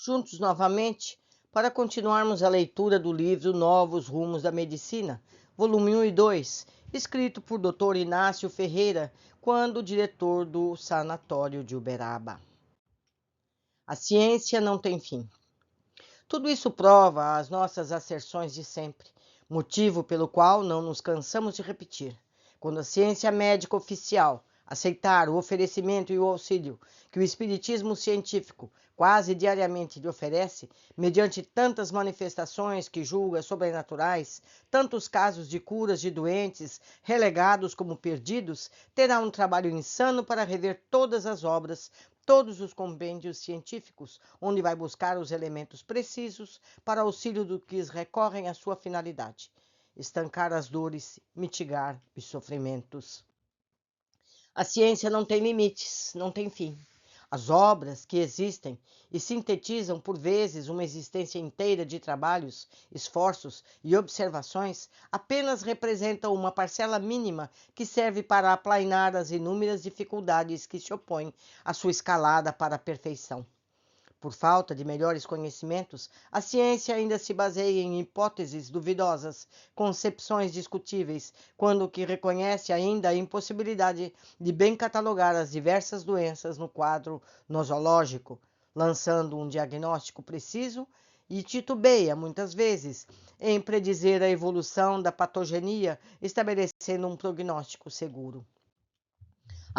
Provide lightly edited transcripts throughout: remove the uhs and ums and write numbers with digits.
juntos novamente para continuarmos a leitura do livro Novos Rumos da Medicina, volume 1 e 2, escrito por Dr. Inácio Ferreira, quando diretor do Sanatório de Uberaba. A ciência não tem fim. Tudo isso prova as nossas asserções de sempre, motivo pelo qual não nos cansamos de repetir. Quando a ciência médica oficial aceitar o oferecimento e o auxílio que o espiritismo científico quase diariamente lhe oferece, mediante tantas manifestações que julga sobrenaturais, tantos casos de curas de doentes, relegados como perdidos, terá um trabalho insano para rever todas as obras, todos os compêndios científicos, onde vai buscar os elementos precisos para auxílio do que recorrem à sua finalidade: estancar as dores, mitigar os sofrimentos. A ciência não tem limites, não tem fim. As obras que existem e sintetizam por vezes uma existência inteira de trabalhos, esforços e observações apenas representam uma parcela mínima que serve para aplainar as inúmeras dificuldades que se opõem à sua escalada para a perfeição. Por falta de melhores conhecimentos, a ciência ainda se baseia em hipóteses duvidosas, concepções discutíveis, quando que reconhece ainda a impossibilidade de bem catalogar as diversas doenças no quadro nosológico, lançando um diagnóstico preciso e titubeia, muitas vezes, em predizer a evolução da patogenia, estabelecendo um prognóstico seguro.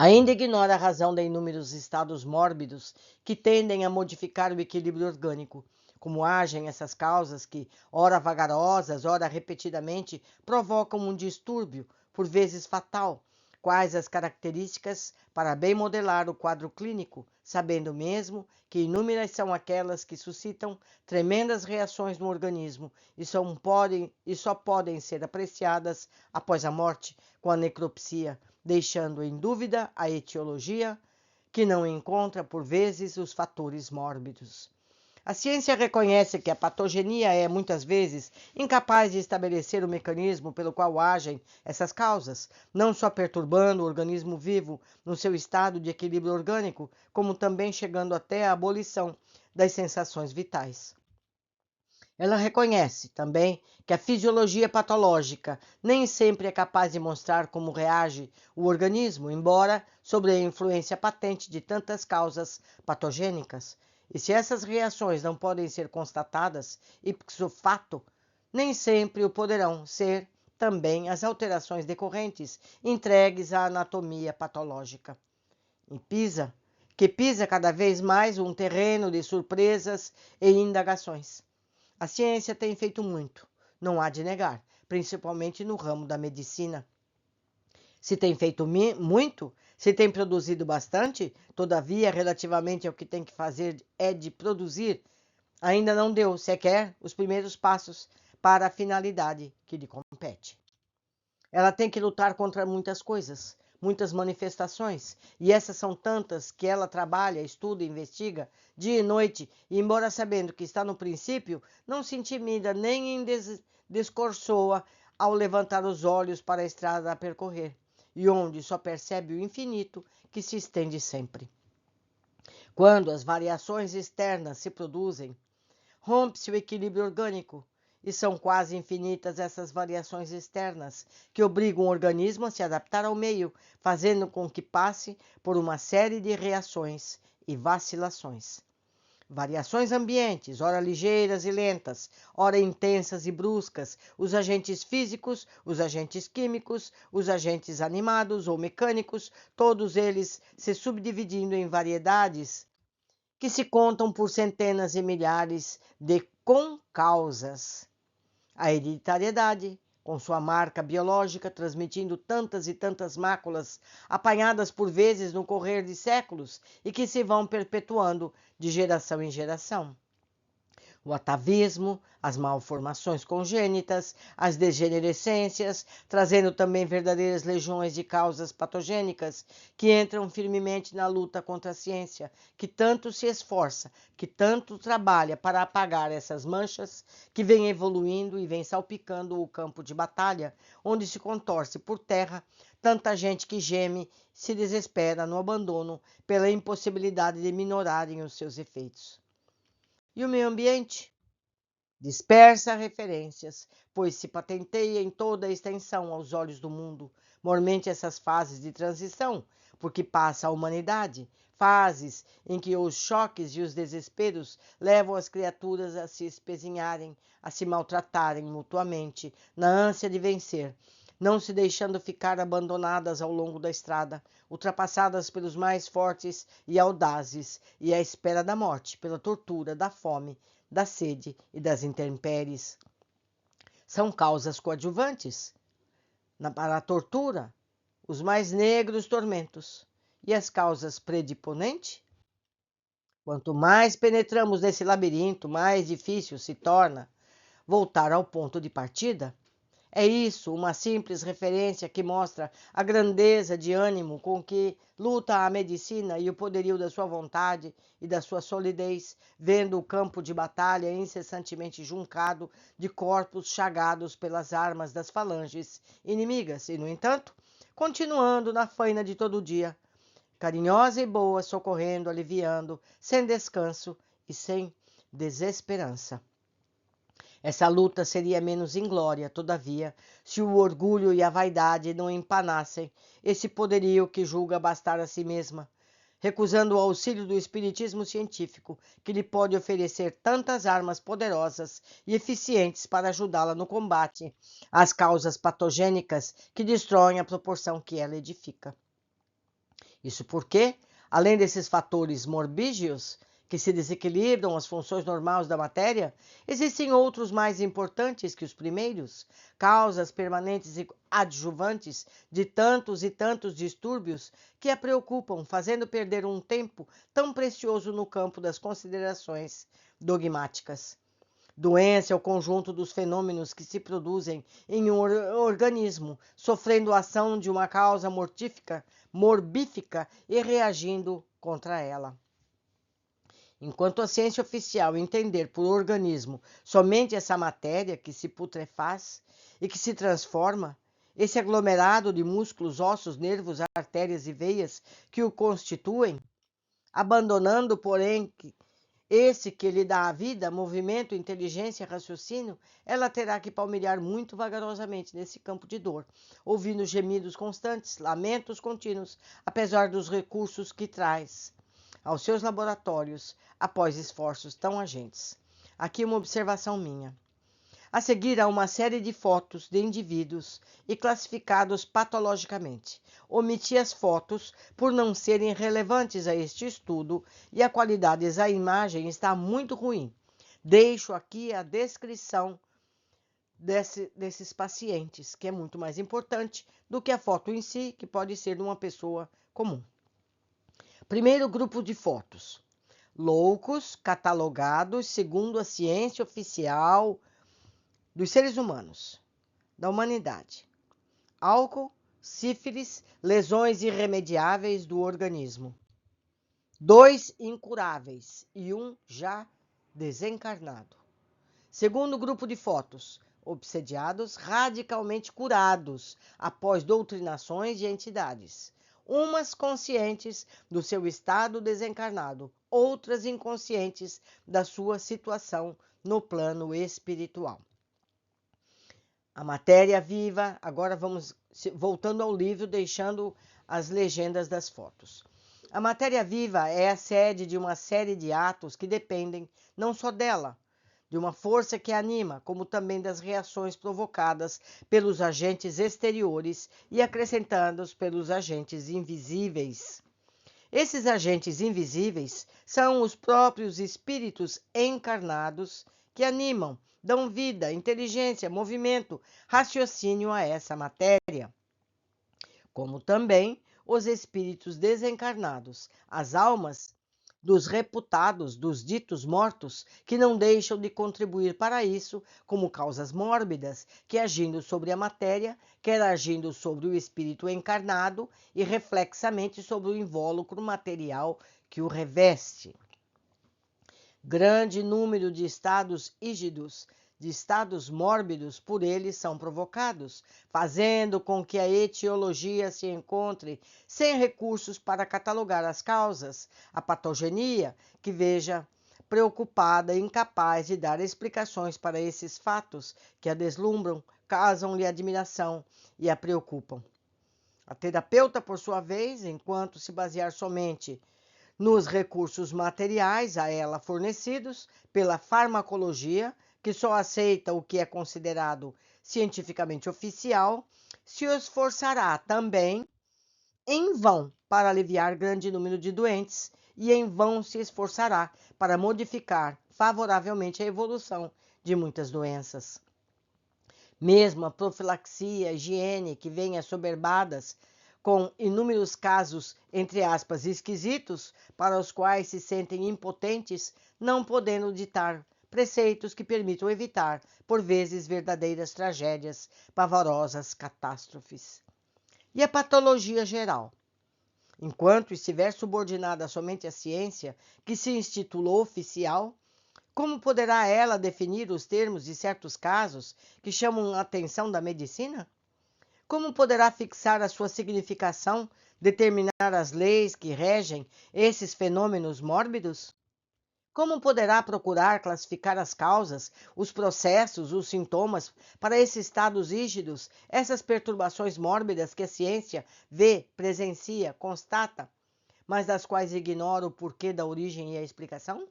Ainda ignora a razão de inúmeros estados mórbidos que tendem a modificar o equilíbrio orgânico. Como agem essas causas que, ora vagarosas, ora repetidamente, provocam um distúrbio, por vezes fatal? Quais as características para bem modelar o quadro clínico, sabendo mesmo que inúmeras são aquelas que suscitam tremendas reações no organismo e só podem ser apreciadas após a morte, com a necropsia, deixando em dúvida a etiologia, que não encontra, por vezes, os fatores mórbidos. A ciência reconhece que a patogenia é, muitas vezes, incapaz de estabelecer o mecanismo pelo qual agem essas causas, não só perturbando o organismo vivo no seu estado de equilíbrio orgânico, como também chegando até a abolição das sensações vitais. Ela reconhece também que a fisiologia patológica nem sempre é capaz de mostrar como reage o organismo, embora sob a influência patente de tantas causas patogênicas. E se essas reações não podem ser constatadas ipso facto, nem sempre o poderão ser também as alterações decorrentes entregues à anatomia patológica. Que pisa cada vez mais um terreno de surpresas e indagações. A ciência tem feito muito, não há de negar, principalmente no ramo da medicina. Se tem feito muito, se tem produzido bastante, todavia, relativamente ao que tem que fazer é de produzir, ainda não deu sequer os primeiros passos para a finalidade que lhe compete. Ela tem que lutar contra muitas coisas, muitas manifestações, e essas são tantas que ela trabalha, estuda, investiga, dia e noite, e embora sabendo que está no princípio, não se intimida nem descorçoa ao levantar os olhos para a estrada a percorrer, e onde só percebe o infinito que se estende sempre. Quando as variações externas se produzem, rompe-se o equilíbrio orgânico, e são quase infinitas essas variações externas, que obrigam o organismo a se adaptar ao meio, fazendo com que passe por uma série de reações e vacilações. Variações ambientes, ora ligeiras e lentas, ora intensas e bruscas, os agentes físicos, os agentes químicos, os agentes animados ou mecânicos, todos eles se subdividindo em variedades que se contam por centenas e milhares de concausas. A hereditariedade, com sua marca biológica, transmitindo tantas e tantas máculas, apanhadas por vezes no correr de séculos e que se vão perpetuando de geração em geração. O atavismo, as malformações congênitas, as degenerescências, trazendo também verdadeiras legiões de causas patogênicas que entram firmemente na luta contra a ciência, que tanto se esforça, que tanto trabalha para apagar essas manchas que vêm evoluindo e vêm salpicando o campo de batalha, onde se contorce por terra tanta gente que geme, se desespera no abandono pela impossibilidade de minorarem os seus efeitos. E o meio ambiente? Dispersa referências, pois se patenteia em toda a extensão aos olhos do mundo, mormente essas fases de transição, porque passa a humanidade, fases em que os choques e os desesperos levam as criaturas a se espezinharem, a se maltratarem mutuamente, na ânsia de vencer, não se deixando ficar abandonadas ao longo da estrada, ultrapassadas pelos mais fortes e audazes, e à espera da morte, pela tortura, da fome, da sede e das intempéries. São causas coadjuvantes para a tortura, os mais negros tormentos. E as causas prediponentes? Quanto mais penetramos nesse labirinto, mais difícil se torna voltar ao ponto de partida. É isso, uma simples referência que mostra a grandeza de ânimo com que luta a medicina e o poderio da sua vontade e da sua solidez, vendo o campo de batalha incessantemente juncado de corpos chagados pelas armas das falanges inimigas e, no entanto, continuando na faina de todo dia, carinhosa e boa, socorrendo, aliviando, sem descanso e sem desesperança. Essa luta seria menos inglória, todavia, se o orgulho e a vaidade não empanassem esse poderio que julga bastar a si mesma, recusando o auxílio do espiritismo científico, que lhe pode oferecer tantas armas poderosas e eficientes para ajudá-la no combate às causas patogênicas que destroem a proporção que ela edifica. Isso porque, além desses fatores morbígeos, que se desequilibram as funções normais da matéria, existem outros mais importantes que os primeiros, causas permanentes e adjuvantes de tantos e tantos distúrbios que a preocupam, fazendo perder um tempo tão precioso no campo das considerações dogmáticas. Doença é o conjunto dos fenômenos que se produzem em um organismo, sofrendo a ação de uma causa mortífica, morbífica e reagindo contra ela. Enquanto a ciência oficial entender por organismo somente essa matéria que se putrefaz e que se transforma, esse aglomerado de músculos, ossos, nervos, artérias e veias que o constituem, abandonando, porém, esse que lhe dá a vida, movimento, inteligência, raciocínio, ela terá que palmilhar muito vagarosamente nesse campo de dor, ouvindo gemidos constantes, lamentos contínuos, apesar dos recursos que traz aos seus laboratórios após esforços tão agentes. Aqui uma observação minha. A seguir há uma série de fotos de indivíduos e classificados patologicamente. Omiti as fotos por não serem relevantes a este estudo e a qualidade da imagem está muito ruim. Deixo aqui a descrição desses pacientes, que é muito mais importante do que a foto em si, que pode ser de uma pessoa comum. Primeiro grupo de fotos. Loucos catalogados segundo a ciência oficial dos seres humanos, da humanidade. Álcool, sífilis, lesões irremediáveis do organismo. 2 incuráveis e 1 já desencarnado. Segundo grupo de fotos, obsediados radicalmente curados após doutrinações de entidades. Umas conscientes do seu estado desencarnado, outras inconscientes da sua situação no plano espiritual. A matéria viva, agora vamos voltando ao livro, deixando as legendas das fotos. A matéria viva é a sede de uma série de atos que dependem não só dela, de uma força que anima, como também das reações provocadas pelos agentes exteriores e acrescentadas pelos agentes invisíveis. Esses agentes invisíveis são os próprios espíritos encarnados que animam, dão vida, inteligência, movimento, raciocínio a essa matéria, como também os espíritos desencarnados, as almas dos reputados, dos ditos mortos, que não deixam de contribuir para isso como causas mórbidas, que agindo sobre a matéria, quer agindo sobre o espírito encarnado e reflexamente sobre o invólucro material que o reveste. Grande número de estados ígidos, de estados mórbidos por eles são provocados, fazendo com que a etiologia se encontre sem recursos para catalogar as causas, a patogenia, que veja preocupada e incapaz de dar explicações para esses fatos que a deslumbram, causam-lhe admiração e a preocupam. A terapeuta, por sua vez, enquanto se basear somente nos recursos materiais a ela fornecidos pela farmacologia, que só aceita o que é considerado cientificamente oficial, se esforçará também em vão para aliviar grande número de doentes e em vão se esforçará para modificar favoravelmente a evolução de muitas doenças. Mesmo a profilaxia, a higiene, que vem assoberbadas com inúmeros casos, entre aspas, esquisitos, para os quais se sentem impotentes, não podendo ditar preceitos que permitam evitar, por vezes, verdadeiras tragédias, pavorosas catástrofes. E a patologia geral? Enquanto estiver subordinada somente à ciência, que se intitulou oficial, como poderá ela definir os termos de certos casos que chamam a atenção da medicina? Como poderá fixar a sua significação, determinar as leis que regem esses fenômenos mórbidos? Como poderá procurar classificar as causas, os processos, os sintomas para esses estados rígidos, essas perturbações mórbidas que a ciência vê, presencia, constata, mas das quais ignora o porquê da origem e a explicação?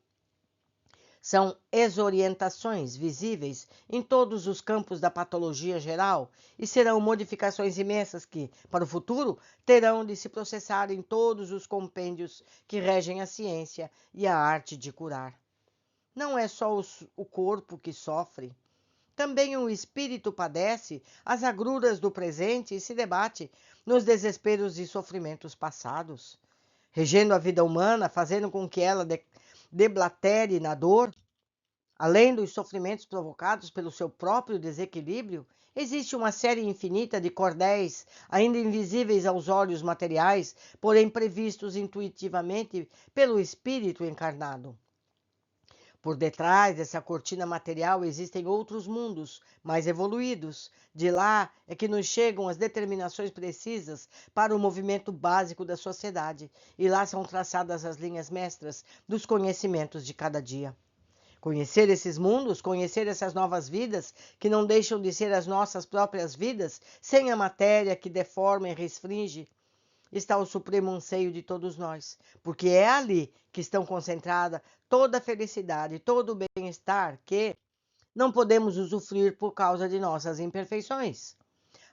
São desorientações visíveis em todos os campos da patologia geral e serão modificações imensas que, para o futuro, terão de se processar em todos os compêndios que regem a ciência e a arte de curar. Não é só o corpo que sofre. Também o espírito padece as agruras do presente e se debate nos desesperos e sofrimentos passados, regendo a vida humana, fazendo com que ela deblatere na dor. Além dos sofrimentos provocados pelo seu próprio desequilíbrio, existe uma série infinita de cordéis, ainda invisíveis aos olhos materiais, porém previstos intuitivamente pelo espírito encarnado. Por detrás dessa cortina material existem outros mundos, mais evoluídos. De lá é que nos chegam as determinações precisas para o movimento básico da sociedade, e lá são traçadas as linhas mestras dos conhecimentos de cada dia. Conhecer esses mundos, conhecer essas novas vidas, que não deixam de ser as nossas próprias vidas, sem a matéria que deforma e restringe, está o supremo anseio de todos nós, porque é ali que estão concentrada toda a felicidade, todo o bem-estar que não podemos usufruir por causa de nossas imperfeições.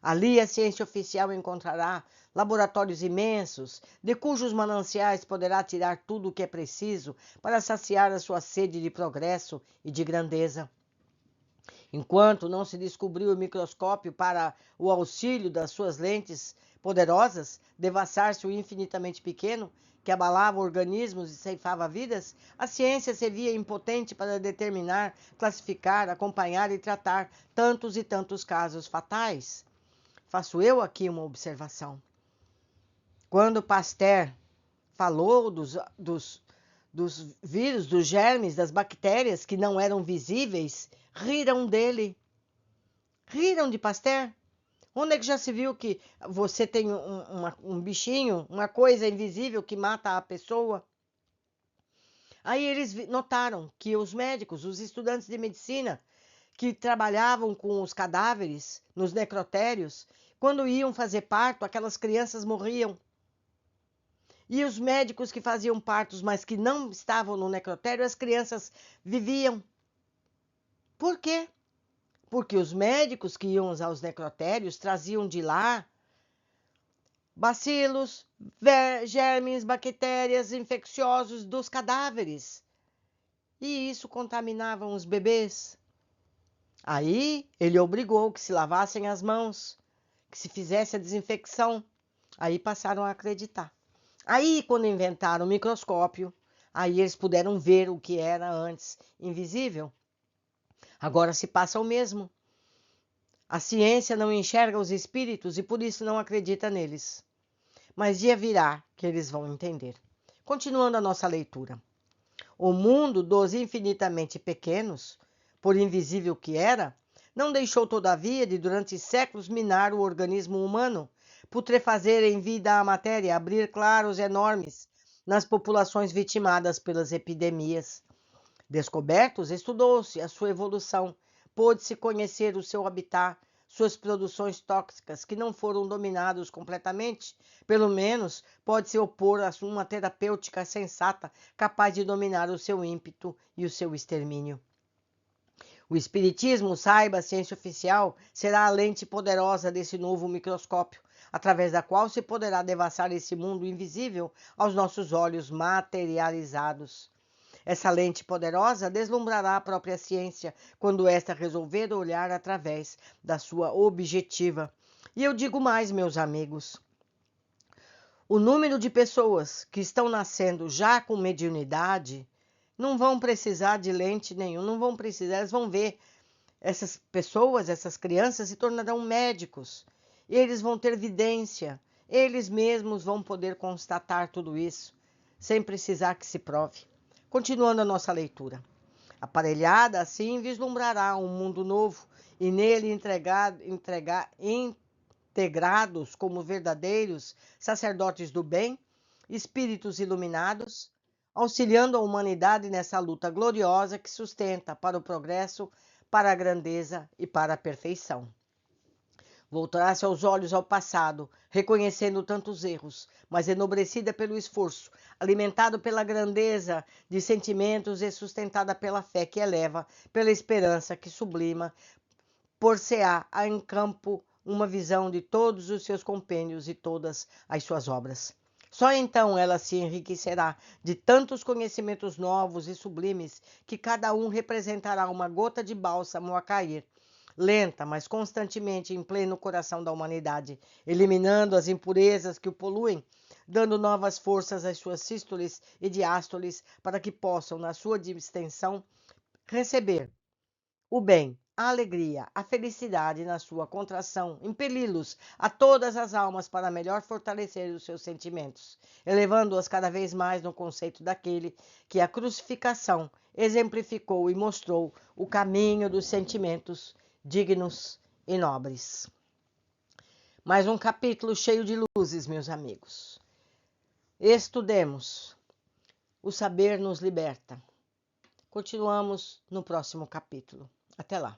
Ali a ciência oficial encontrará laboratórios imensos, de cujos mananciais poderá tirar tudo o que é preciso para saciar a sua sede de progresso e de grandeza. Enquanto não se descobriu o microscópio para o auxílio das suas lentes poderosas, devassar-se o infinitamente pequeno, que abalava organismos e ceifava vidas, a ciência se via impotente para determinar, classificar, acompanhar e tratar tantos e tantos casos fatais. Faço eu aqui uma observação. Quando Pasteur falou dos vírus, dos germes, das bactérias que não eram visíveis, riram dele. Riram de Pasteur. Onde é que já se viu que você tem um bichinho, uma coisa invisível que mata a pessoa? Aí eles notaram que os médicos, os estudantes de medicina, que trabalhavam com os cadáveres nos necrotérios, quando iam fazer parto, aquelas crianças morriam. E os médicos que faziam partos, mas que não estavam no necrotério, as crianças viviam. Por quê? Porque os médicos que iam aos necrotérios traziam de lá bacilos, germes, bactérias infecciosos dos cadáveres. E isso contaminava os bebês. Aí ele obrigou que se lavassem as mãos, que se fizesse a desinfecção. Aí passaram a acreditar. Aí, quando inventaram o microscópio, aí eles puderam ver o que era antes invisível. Agora se passa o mesmo. A ciência não enxerga os espíritos e por isso não acredita neles. Mas dia virá que eles vão entender. Continuando a nossa leitura. O mundo dos infinitamente pequenos, por invisível que era, não deixou todavia de durante séculos minar o organismo humano, putrefazer em vida a matéria, abrir claros enormes nas populações vitimadas pelas epidemias. Descobertos, estudou-se a sua evolução, pôde-se conhecer o seu habitat, suas produções tóxicas que não foram dominados completamente, pelo menos pode-se opor a uma terapêutica sensata capaz de dominar o seu ímpeto e o seu extermínio. O espiritismo, saiba a ciência oficial, será a lente poderosa desse novo microscópio, através da qual se poderá devassar esse mundo invisível aos nossos olhos materializados. Essa lente poderosa deslumbrará a própria ciência quando esta resolver olhar através da sua objetiva. E eu digo mais, meus amigos, o número de pessoas que estão nascendo já com mediunidade não vão precisar de lente nenhuma, não vão precisar, elas vão ver essas pessoas, essas crianças se tornarão médicos. Eles vão ter vidência, eles mesmos vão poder constatar tudo isso, sem precisar que se prove. Continuando a nossa leitura. Aparelhada assim vislumbrará um mundo novo e nele integrados como verdadeiros sacerdotes do bem, espíritos iluminados, auxiliando a humanidade nessa luta gloriosa que sustenta para o progresso, para a grandeza e para a perfeição. Voltará seus olhos ao passado, reconhecendo tantos erros, mas enobrecida pelo esforço, alimentado pela grandeza de sentimentos e sustentada pela fé que eleva, pela esperança que sublima, por-se-á em campo uma visão de todos os seus compêndios e todas as suas obras. Só então ela se enriquecerá de tantos conhecimentos novos e sublimes que cada um representará uma gota de bálsamo a cair, lenta, mas constantemente em pleno coração da humanidade, eliminando as impurezas que o poluem, dando novas forças às suas sístoles e diástoles para que possam, na sua distensão, receber o bem, a alegria, a felicidade na sua contração, impeli-los a todas as almas para melhor fortalecer os seus sentimentos, elevando-as cada vez mais no conceito daquele que a crucificação exemplificou e mostrou o caminho dos sentimentos dignos e nobres. Mais um capítulo cheio de luzes, meus amigos. Estudemos. O saber nos liberta. Continuamos no próximo capítulo. Até lá.